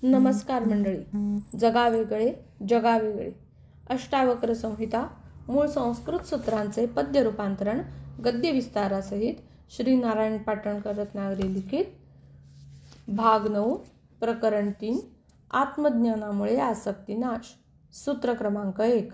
नमस्कार मंडळी. जगावेगळे जगावेगळे अष्टावक्र संहिता मूळ संस्कृत सूत्रांचे पद्य रूपांतरण गद्य विस्तारासहित श्री नारायण पाटणकर रत्नागिरी लिखित भाग 9 प्रकरण 3 आत्मज्ञानामुळे आसक्ती नाश. सूत्र क्रमांक 1.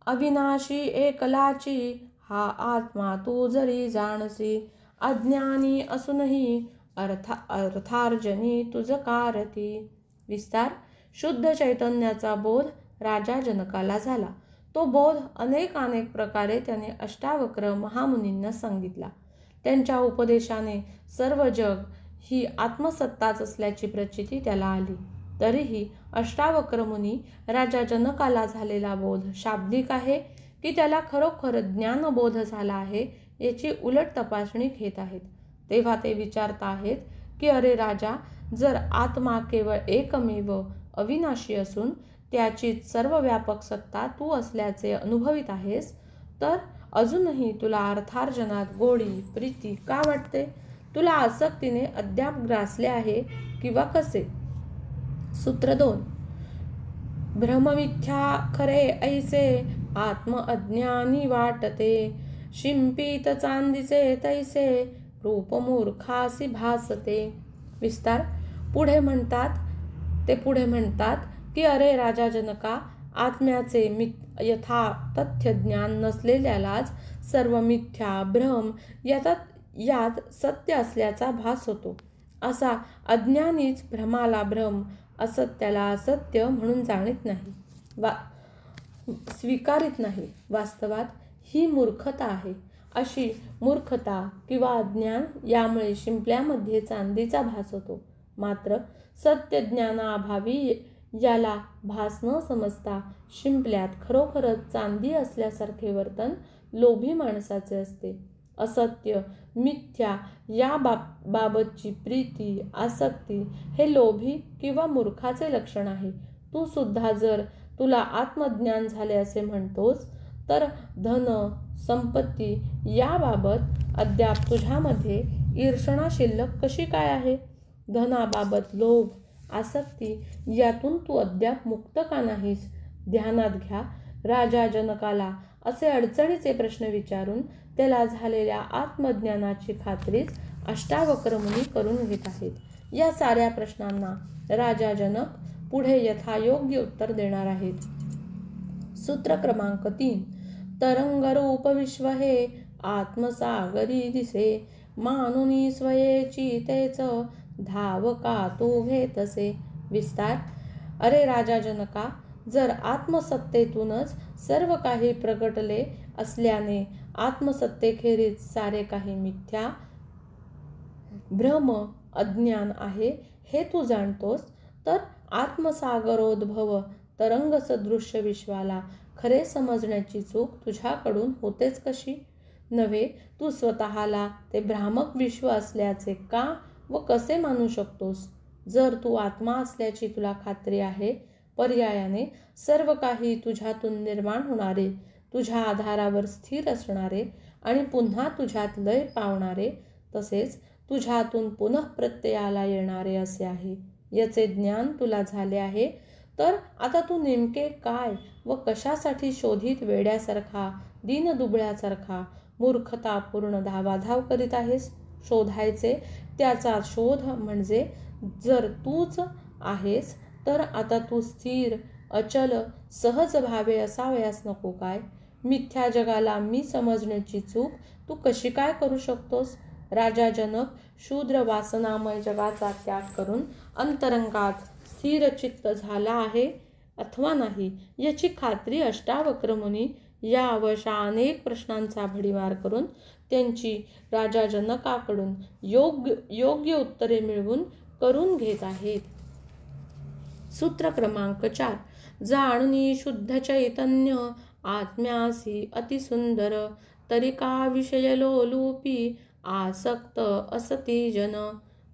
अविनाशी एकलाची हा आत्मा तू जरी जाणसी, अज्ञानी असूनही अर्थार्जनी तुझ कारती. विस्तार. शुद्ध चैतन्याचा बोध राजा जनकाला झाला. तो बोध अनेक प्रकारे त्याने अष्टावक्र महामुनींना सांगितला. त्यांच्या उपदेशाने सर्व जग ही आत्मसत्ताच असल्याची प्रचिती त्याला आली. तरीही अष्टावक्र मुनी राजा जनकाला झालेला बोध शाब्दिक आहे की त्याला खरोखर ज्ञानबोध झाला आहे याची उलट तपासणी घेत आहेत. तेव्हा ते विचारत आहेत की अरे राजा, जर आत्मा केवळ एकमेव अविनाशी असून त्याची सर्व व्यापक सत्ता तू असल्याचे अनुभवित आहेस, तर अजूनही तुला अर्थार्जनात गोडी प्रीती का वाटते? तुला आसक्तीने अद्याप ग्रासले आहे किंवा कसे? सूत्र 2. भ्रममिथ्या खरे ऐसे आत्म अज्ञानी वाटते, शिंपीत चांदीचे तैसे रूप मूर्खासी भासते. विस्तार. पुढे म्हणतात की अरे राजा जनका, आत्म्याचे यथा तथ्य ज्ञान नसलेल्यालाच सर्व मिथ्या भ्रम यात सत्य असल्याचा भास होतो. असा अज्ञानीच भ्रमाला भ्रम, असत्याला असत्य म्हणून जाणीत नाही, स्वीकारित नाही. वास्तवात ही मूर्खता आहे. अशी मूर्खता किंवा अज्ञान यामुळे शिंपल्यामध्ये चांदीचा भास होतो. मात्र सत्य ज्ञानाअभावी याला भास न समजता शिंपल्यात खरोखरच चांदी असल्यासारखे वर्तन लोभी माणसाचे असते. असत्य मिथ्या या बाबतची प्रीती आसक्ती हे लोभी किंवा मूर्खाचे लक्षण आहे. तू सुद्धा जर तुला आत्मज्ञान झाले असे म्हणतोस, तर धन संपत्ती याबाबत अद्याप तुझ्यामध्ये ईर्षणा शिल्लक कशी काय आहे? धनाबाबत लोभ आसक्ती यातून तू अद्याप मुक्त का नाहीस? ध्यानात घ्या. राजा जनकाला असे अडचणीचे प्रश्न विचारून त्याला झालेल्या आत्मज्ञानाची खात्रीच अष्टावक्र मुनी करून घेत आहेत. या साऱ्या प्रश्नांना राजा जनक पुढे यथायोग्य उत्तर देणार आहेत. सूत्र क्रमांक 3. तरंगरूप विश्व हे आत्मसागरी दिसे, मानुनी स्वयेची तेच धावका तू घेतसे. विस्तार. अरे राजा जनका, जर आत्मसत्तेतूनच सर्व काही प्रगटले असल्याने आत्मसत्तेखेरीज सारे काही मिथ्या भ्रम अज्ञान आहे हे तू जाणतोस, तर आत्मसागरोद्भव तरंगसदृश्य विश्वाला खरे समजण्याची चूक तुझ्याकडून होतेच कशी? नव्हे, तू स्वतःला ते भ्रामक विश्व असल्याचे का व कसे मानू शकतोस? जर तू आत्मा असल्याची तुला खात्री आहे, पर्यायाने सर्व काही तुझ्यातून निर्माण होणारे, तुझ्या आधारावर स्थिर असणारे आणि पुन्हा तुझ्यात लय पावणारे, तसेच तुझ्यातून पुनःप्रत्ययाला येणारे असे आहे. याचे ज्ञान तुला झाले आहे, तर आता तू नेमके काय व कशासाठी शोधित वेड्यासारखा दीनदुबळ्यासारखा मूर्खतापूर्ण धावाधाव करीत आहेस? शोधायचे त्याचा शोध म्हणजे जर तूच आहेस, तर आता तू स्थिर अचल सहज भावे असावयास नको काय? मिथ्या जगाला मी समजण्याची चूक तू कशी काय करू शकतोस? राजा जनक शूद्र वासनामय जगाचा त्याग करून अंतरंगात स्थिर चित्त झाला आहे अथवा नाही याची खात्री अष्टावक्र मुनी या अवशा अनेक प्रश्नांचा भडीमार करून त्यांची राजा जनकाकडून योग्य उत्तरे मिळवून करून घेत आहेत. सूत्र क्रमांक 4. जाणुनी शुद्ध चैतन्य आत्म्यासी अतिसुंदर, तरी का विषय लोलूपी आसक्त असती जन.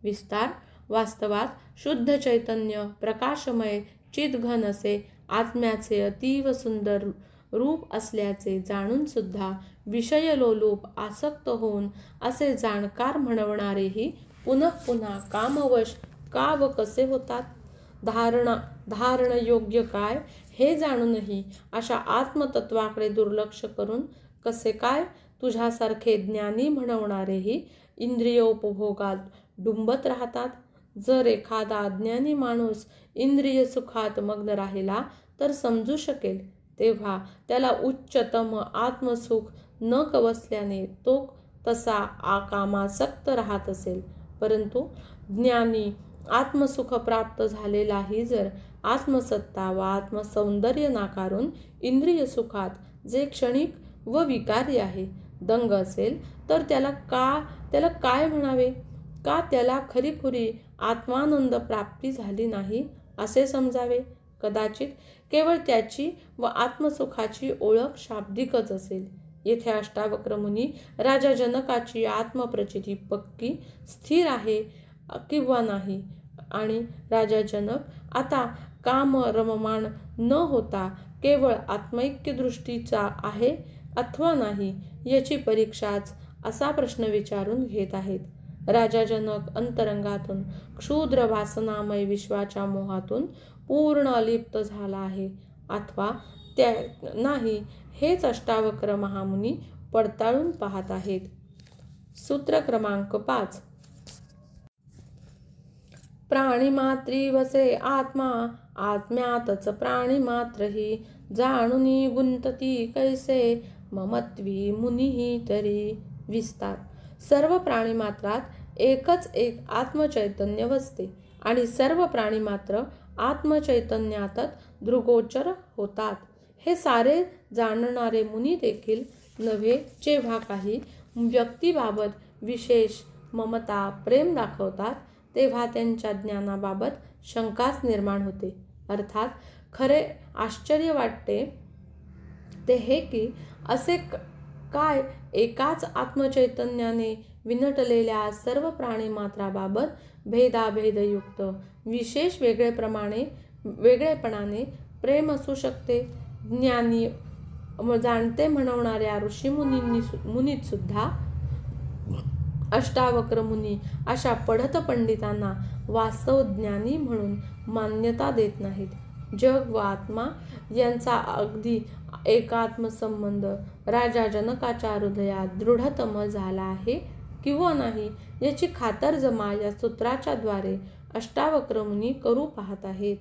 विस्तार. वास्तवात शुद्ध चैतन्य प्रकाशमय चितघन असे आत्म्याचे अतीव सुंदर रूप असल्याचे जाणून सुद्धा विषयलोलूप आसक्त होऊन असे जाणकार म्हणवणारेही पुन्हा पुन्हा कामवश का व कसे होतात? धारण योग्य काय हे जाणूनही अशा आत्मतत्वाकडे दुर्लक्ष करून कसे काय तुझ्यासारखे ज्ञानी म्हणवणारेही इंद्रियोपभोगात डुंबत राहतात? जर एखादा अज्ञानी माणूस इंद्रिय सुखात मग्न राहिला तर समजू शकेल, तेव्हा त्याला उच्चतम आत्मसुख न कवसल्याने तो तसा आकामासक्त राहत असेल. परंतु ज्ञानी आत्मसुख प्राप्त झालेलाही जर आत्मसत्ता व आत्मसौंदर्य नाकारून इंद्रिय सुखात जे क्षणिक व विकारी आहे दंग असेल तर त्याला काय म्हणावे? का त्याला खरीखुरी आत्मानंद प्राप्ती झाली नाही असे समजावे? कदाचित केवळ त्याची व आत्मसुखाची ओळख शाब्दिकच असेल. येथे अष्टावक्र मुनी राजा जनकाची आत्मप्रचिती पक्की स्थिर आहे किंवा नाही आणि राजा जनक आता काम रममाण न होता केवळ आत्मैक्य दृष्टीचा आहे अथवा नाही याची परीक्षाच असा प्रश्न विचारून घेत आहेत. राजा जनक अंतरंगातून क्षुद्र वासनामय विश्वाच्या मोहातून पूर्ण अलिप्त झाला आहे अथवा त्या नाही हेच अष्टावक्र महामुनी पडताळून पाहत आहेत. सूत्र क्रमांक 5. प्राणिमात्री वसे आत्मा आत्म्यातच प्राणिमात्रही जाणुनी गुंतती कैसे ममत्वी मुनीही तरी. विस्तार. सर्व प्राणिमात्रात एकच एक आत्मचैतन्य वसते आणि सर्व प्राणिमात्र आत्मचैतन्यातच दृग्गोचर होतात. हे सारे जाणणारे मुनी देखील नव्हे जेव्हा काही व्यक्तीबाबत विशेष ममता प्रेम दाखवतात तेव्हा त्यांच्या ज्ञानाबाबत शंकाच निर्माण होते. अर्थात खरे आश्चर्य वाटते ते हे की असे काय एकाच आत्मचैतन्याने विनटलेल्या सर्व प्राणिमात्राबाबत भेदाभेदयुक्त विशेष वेगळेपणाने प्रेम असू शकते. ज्ञानी जाणते म्हणवणाऱ्या ऋषीमुनीत सुद्धा अष्टावक्र मुनी अशा पढत पंडितांना वास्तव ज्ञानी म्हणून मान्यता देत नाहीत. जग व आत्मा यांचा अगदी एकात्म संबंध राजा जनकाच्या हृदयात दृढतम झाला आहे किंवा नाही याची खातरजमा या सूत्राच्या द्वारे अष्टावक्र मुनी करू पाहत आहेत.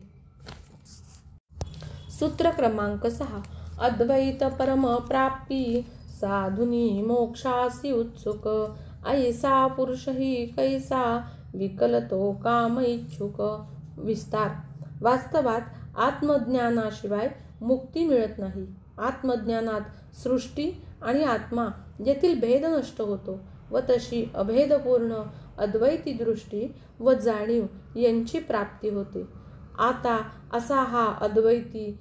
सूत्र क्रमांक 6. अद्वैत परम प्राप्ती साधुनी मोक्षासी उत्सुक ऐसा पुरुषही कैसा विकलतो काम इच्छुक. विस्तार. वास्तवात आत्मज्ञानाशिवाय मुक्ती मिळत नाही. आत्मज्ञानात सृष्टी आणि आत्मा येथील भेद नष्ट होतो व तशी अभेदपूर्ण अद्वैती दृष्टी व जाणीव यांची प्राप्ती होते. आता असा हा अद्वैती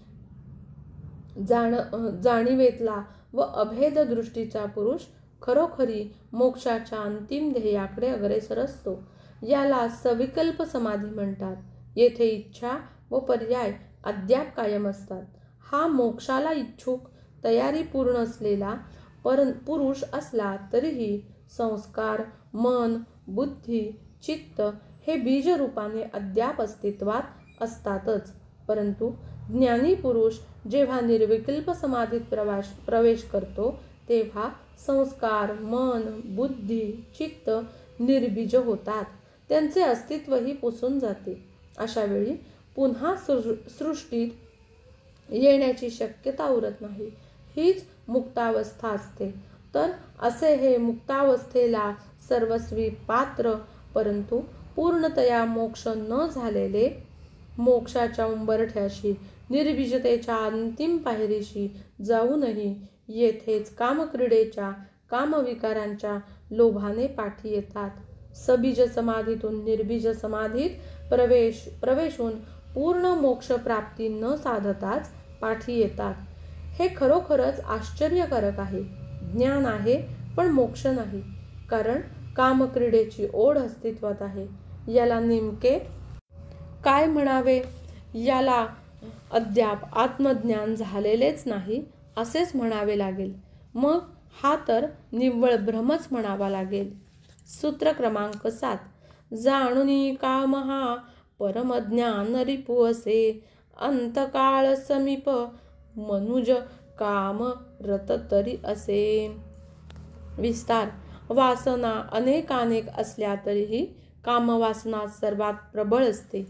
जाणीवेतला व अभेद दृष्टीचा पुरुष खरोखरी मोक्षाच्या अंतिम ध्येयाकडे अग्रेसर असतो. याला सविकल्प समाधी म्हणतात. येथे इच्छा व पर्याय अद्याप कायम असतात. हा मोक्षाला इच्छुक तयारी पूर्ण असलेला पुरुष असला तरीही संस्कार, मन, बुद्धी, चित्त हे बीजरूपाने अद्याप अस्तित्वात असतातच. परंतु ज्ञानी पुरुष जेव्हा निर्विकल्प समाधीत प्रवेश करतो तेव्हा संस्कार, मन, बुद्धी, चित्त निर्बीज होतात. त्यांचे अस्तित्वही पुसून जाते. अशा वेळी पुन्हा सृष्टीत येण्याची शक्यता उरत नाही. हीच मुक्तावस्था असते. तर असे हे मुक्तावस्थेला सर्वस्वी पात्र परंतु पूर्णतया मोक्ष न झालेले मोक्षाच्या उंबरठ्याशी निर्बीजतेच्या अंतिम पायरीशी जाऊनही येथेच कामक्रीडेच्या कामविकारांच्या लोभाने पाठी येतात. सबीज समाधीतून निर्बीज समाधीत प्रवेशून पूर्ण मोक्ष प्राप्ती न साधताच पाठी येतात. हे खरोखरच आश्चर्यकारक आहे. ज्ञान आहे पण मोक्ष नाही. कारण कामक्रीडेची ओढ अस्तित्वात आहे. याला नेमके काय म्हणावे? याला अद्याप आत्मज्ञान झालेलेच नाही असेच म्हणावे लागेल. मग हा तर निव्वळ भ्रमच म्हणावा लागेल. सूत्र क्रमांक 7. जाणुनी काम हा परमज्ञान रिपू असे, अंतकाळ समीप मनुज काम रत तरी असे. विस्तार. वासना अनेकानेक असल्या तरीही कामवासना सर्वात प्रबळ असते.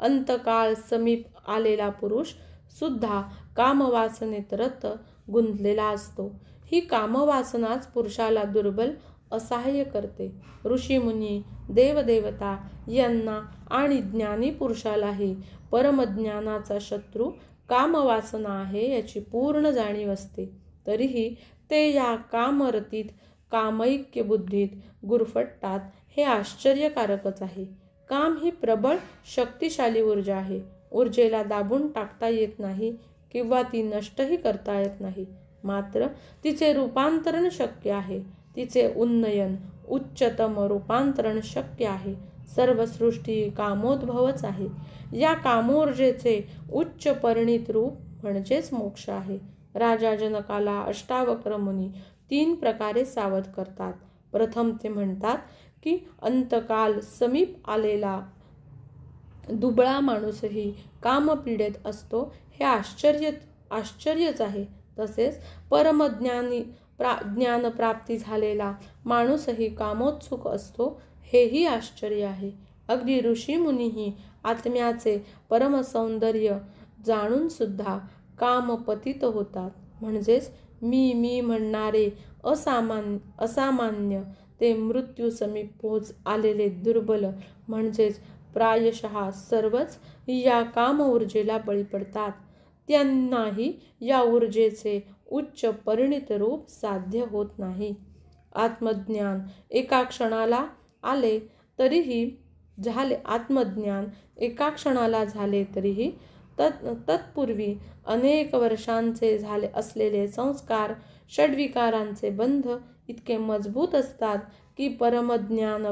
अंतकाळ समीप आलेला पुरुष सुद्धा कामवासनेत रत गुंतलेला असतो. ही कामवासनाच पुरुषाला दुर्बल असहाय्य करते. ऋषीमुनी, देवदेवता यांना आणि ज्ञानी पुरुषालाही परमज्ञानाचा शत्रू कामवासना आहे याची पूर्ण जाणीव असते. तरीही ते या कामरतीत, कामैक्य बुद्धीत गुरफटतात हे आश्चर्यकारकच आहे. काम ही प्रबळ शक्तिशाली ऊर्जा आहे. ऊर्जेला दाबून टाकता येत नाही किंवा ती नष्टही करता येत नाही. मात्र तिचे रूपांतरण शक्य आहे. तिचे उन्नयन, उच्चतम रूपांतरण शक्य आहे. सर्व सृष्टी कामोद्भवच आहे. या कामोर्जेचे उच्च परिणित रूप म्हणजेच मोक्ष आहे. राजा जनकाला अष्टावक्र मुनी 3 प्रकारे सावध करतात. प्रथम ते म्हणतात की अंतकाल समीप आलेला दुबळा माणूसही कामपीडेत असतो हे आश्चर्यच आहे. तसेच ज्ञानप्राप्ती झालेला माणूसही कामोत्सुक असतो हेही आश्चर्य आहे. अगदी ऋषीमुनीही आत्म्याचे परमसौंदर्य जाणून सुद्धा कामपतित होतात. म्हणजेच मी म्हणणारे असामान्य ते मृत्यू समीप पोहोच आलेले दुर्बल म्हणजेच प्रायशः सर्वच या काम ऊर्जेला बळी पडतात. त्यांनाही या ऊर्जेचे उच्च परिणित रूप साध्य होत नाही. आत्मज्ञान एका क्षणाला झाले तरीही तत्पूर्वी अनेक वर्षांचे झाले असलेले संस्कार, षड्विकारांचे बंध इतके मजबूत असतात की परमज्ञान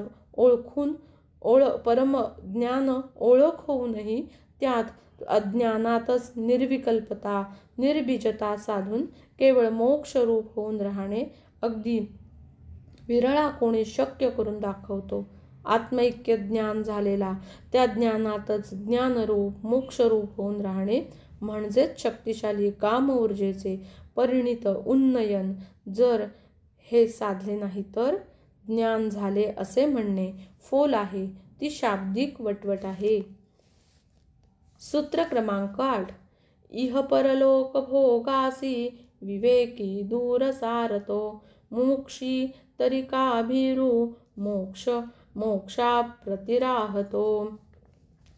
ओळख होऊनही त्यात अज्ञानातच निर्विकल्पता, निर्बीजता साधून केवळ मोक्षरूप होऊन राहणे अगदी विरळा कोणी शक्य करून दाखवतो. आत्मैक्य ज्ञान झालेला त्या ज्ञानातच ज्ञानरूप, मोक्षरूप होऊन राहणे म्हणजेच शक्तिशाली काम ऊर्जेचे परिणित उन्नयन. जर हे साधले नाही तर ज्ञान झाले असे म्हणणे फोल आहे, ती शाब्दिक वटवट आहे. सूत्र क्रमांक 8. इह परलोक भोगासी विवेकी दूर सारतो, मुमुक्षी तरिकाभिरू मोक्षा प्रतिराहतो.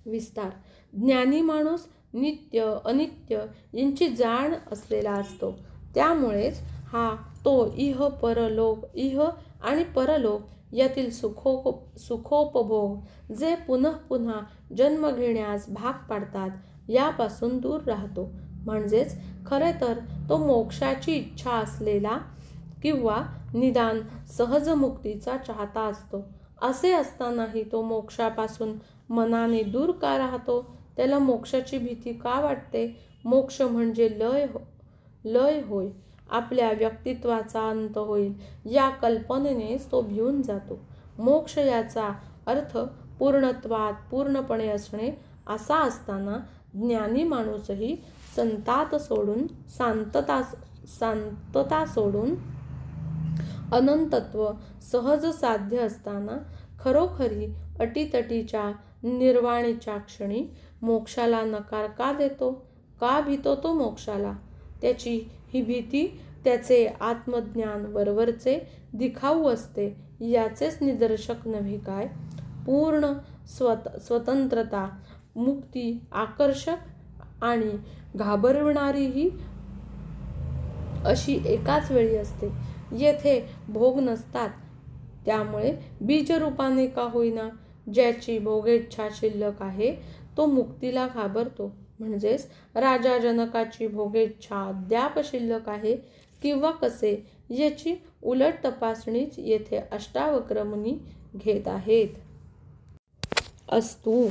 विस्तार. ज्ञानी माणूस नित्य अनित्य यांची जाण असलेला असतो. त्यामुळेच तो इह आणि परलोक यातील सुखोपभोग जे पुन्हा जन्म घेण्यास भाग पाडतात यापासून दूर राहतो. म्हणजेच खरे तर तो मोक्षाची इच्छा असलेला किंवा निदान सहज मुक्तीचा चाहता असतो. असे असतानाही तो मोक्षापासून मनाने दूर का राहतो? त्याला मोक्षाची भीती का वाटते? मोक्ष म्हणजे लय होय, आपल्या व्यक्तित्वाचा अंत होईल या कल्पनेनेच तो भिवून जातो. मोक्ष याचा अर्थ पूर्णत्वात पूर्णपणे असणे असा असताना ज्ञानी माणूसही शांतता सोडून अनंतत्व सहज साध्य असताना खरोखरी अटीतटीच्या निर्वाणीच्या क्षणी मोक्षाला नकार का देतो? का भीतो तो मोक्षाला? त्याची ही भीती त्याचे आत्मज्ञान वरवरचे दिखाऊ असते याचेच निदर्शक नव्हे काय? पूर्ण स्वतंत्रता, मुक्ती आकर्षक आणि घाबरविणारीही अशी एकाच वेळी असते. येथे भोग नसतात. त्यामुळे बीजरूपाने का होईना ज्याची भोगेच्छा शिल्लक आहे तो मुक्तीला घाबरतो. म्हणजेच राजा जनकाची भोगेच्छा अद्याप शिल्लक आहे किंवा कसे याची उलट तपासणीच येथे अष्टावक्र मुनी घेत आहेत. अस्तु.